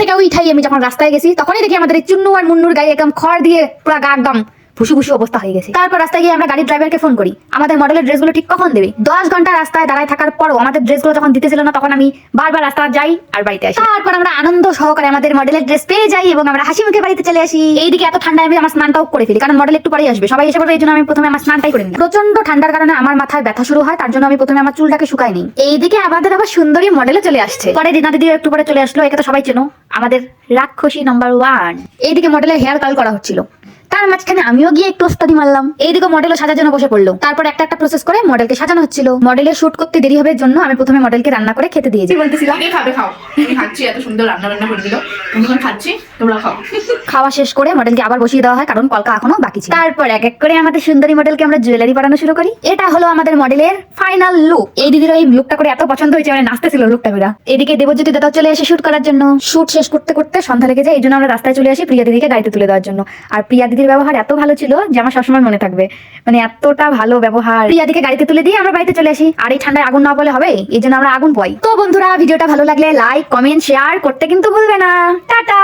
থেকে উঠাই আমি যখন রাস্তায় গেছি তখনই দেখি আমাদের এই চুন্নু আর মুন্নুর গায়ে একদম খড় দিয়ে পুরো গা একদম ভুসু ভুসু অবস্থা হয়ে গেছে। তারপর রাস্তায় গিয়ে আমরা গাড়ির ড্রাইভারকে ফোন করি, আমাদের মডেলের ড্রেসগুলো ঠিক কখন দেবে। 10 ঘন্টা রাস্তায় দাঁড়ায় থাকার পরও আমাদের ড্রেসগুলো যখন দিতেছিল না তখন আমি বারবার রাস্তা যাই আর বাড়িতে আসি। তারপর আমরা আনন্দ সহকারে আমাদের মডেলের ড্রেস পেয়ে যাই এবং আমরা হাসি মুখে বাড়িতে চলে আসি। এইদিকে এত ঠান্ডায় আমি আমার স্নানটাও করে ফেলি, কারণ মডেল একটু পরেই আসবে, সবাই এসে পড়বে, এই জন্য আমি প্রথমে আমার স্নানটাই করে নিই। প্রচন্ড ঠান্ডার কারণে আমার মাথায় ব্যথা শুরু হয়, তার জন্য আমি প্রথমে আমার চুলটাকে শুকাই নিই। এইদিকে আমাদের আবার সুন্দরী মডেলে চলে আসছে, পরে রিনা দিদি একটু পরে চলে আসলো, একে তো সবাই চেনো, আমাদের রাক্ষসী নাম্বার 1। এইদিকে মডেলের হেয়ার কার্ল করা হচ্ছিল, তার মাঝখানে আমিও গিয়ে একটু ওস্তাদি মারলাম। এইদিকে মডেলও সাজার জন্য বসে পড়লো। তারপর একটা একটা প্রসেস করে মডেলকে সাজানো হচ্ছিল। মডেলের শুট করতে দেরি হবে জন্য আমি প্রথমে মডেলকে রান্না করে খেতে দিয়েছি। বলতেছিলাম খাবে, খাও, আমি খাচ্ছি, এত সুন্দর রান্না বান্না করে দিল, আমি খাচ্ছি, তোমরা খাও। খাওয়া শেষ করে মডেলকে আবার বসিয়ে দেওয়া হয়, কারণ কলকা এখনো বাকি ছিল। তারপর এক এক করে আমাদের সুন্দরী মডেলকে আমরা জুয়েলারি পরানো শুরু করি। এটা হলো আমাদের মডেলের ফাইনাল লুক। এই দিদির এই লুকটা করে এত পছন্দ হয়েছে, মানে নাচতেছিল লুকটা বেরা। এদিকে দেবজ্যোতি দাদাও চলে এসে শুট করার জন্য। শুট শেষ করতে করতে সন্ধ্যা লেগে যায়, এই জন্য আমরা রাস্তায় চলে আসি প্রিয়া দিদিকে গাড়িতে তুলে দেওয়ার জন্য। আর প্রিয়া দিদির ব্যবহার এত ভালো ছিল যে আমার সবসময় মনে থাকবে, মানে এতটা ভালো ব্যবহার। প্রিয়া দিদিকে গাড়িতে তুলে দিয়ে আমরা বাড়িতে চলে আসি। আর এই ঠান্ডায় আগুন না বলে হবে, এই জন্য আমরা আগুন পাই। তো বন্ধুরা, ভিডিওটা ভালো লাগলে লাইক, কমেন্ট, শেয়ার করতে কিন্তু ভুলবে না। টাটা।